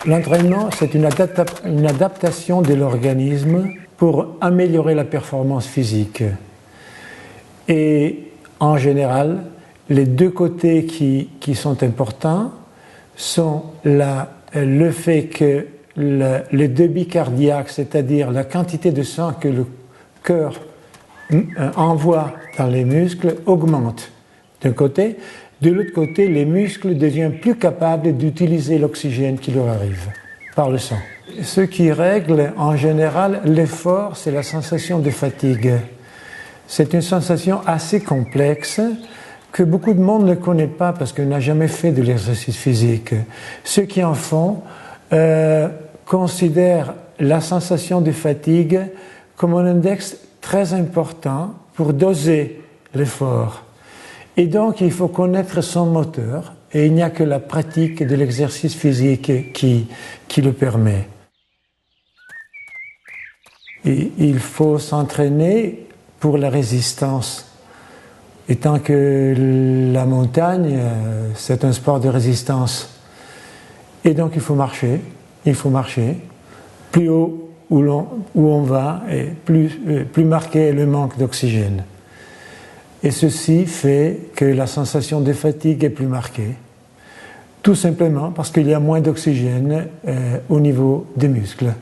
L'entraînement, c'est une adaptation de l'organisme pour améliorer la performance physique. Et en général, les deux côtés qui sont importants sont le fait que le débit cardiaque, c'est-à-dire la quantité de sang que le cœur envoie dans les muscles, augmente d'un côté. De l'autre côté, les muscles deviennent plus capables d'utiliser l'oxygène qui leur arrive par le sang. Ce qui règle en général l'effort, c'est la sensation de fatigue. C'est une sensation assez complexe que beaucoup de monde ne connaît pas parce qu'on n'a jamais fait de l'exercice physique. Ceux qui en font considèrent la sensation de fatigue comme un index très important pour doser l'effort. Et donc, il faut connaître son moteur, et il n'y a que la pratique de l'exercice physique qui le permet. Et il faut s'entraîner pour la résistance. Et tant que la montagne, c'est un sport de résistance. Et donc, il faut marcher. Plus haut où on va, et plus marqué est le manque d'oxygène. Et ceci fait que la sensation de fatigue est plus marquée, tout simplement parce qu'il y a moins d'oxygène au niveau des muscles.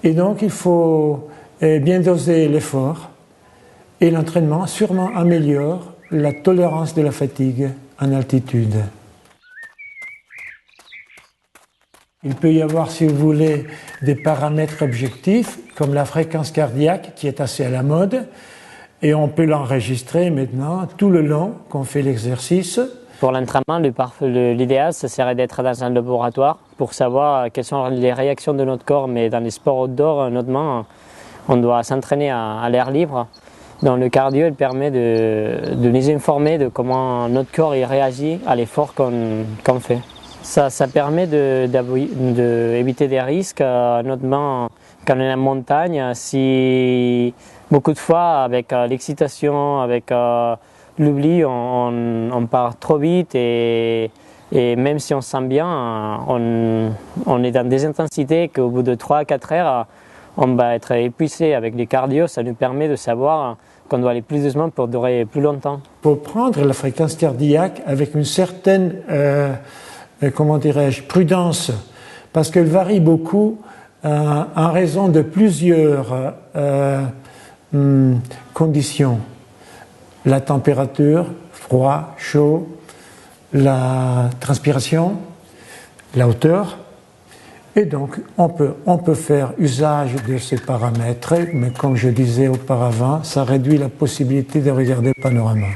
Et donc il faut bien doser l'effort, et l'entraînement sûrement améliore la tolérance de la fatigue en altitude. Il peut y avoir, si vous voulez, des paramètres objectifs, comme la fréquence cardiaque, qui est assez à la mode, et on peut l'enregistrer maintenant tout le long qu'on fait l'exercice. Pour l'entraînement, l'idéal, ce serait d'être dans un laboratoire pour savoir quelles sont les réactions de notre corps. Mais dans les sports outdoor, notamment, on doit s'entraîner à l'air libre. Donc le cardio, il permet de nous informer de comment notre corps il réagit à l'effort qu'on fait. Ça permet d'éviter des risques, notamment quand on est en montagne. Si beaucoup de fois, avec l'excitation, avec l'oubli, on part trop vite et même si on se sent bien, on est dans des intensités qu'au bout de 3 à 4 heures, on va être épuisé. Avec les cardio, ça nous permet de savoir qu'on doit aller plus doucement pour durer plus longtemps. Il faut prendre la fréquence cardiaque avec une certaine prudence, parce qu'elle varie beaucoup en raison de plusieurs conditions. La température, froid, chaud, la transpiration, la hauteur. Et donc, on peut faire usage de ces paramètres, mais comme je disais auparavant, ça réduit la possibilité de regarder le panorama.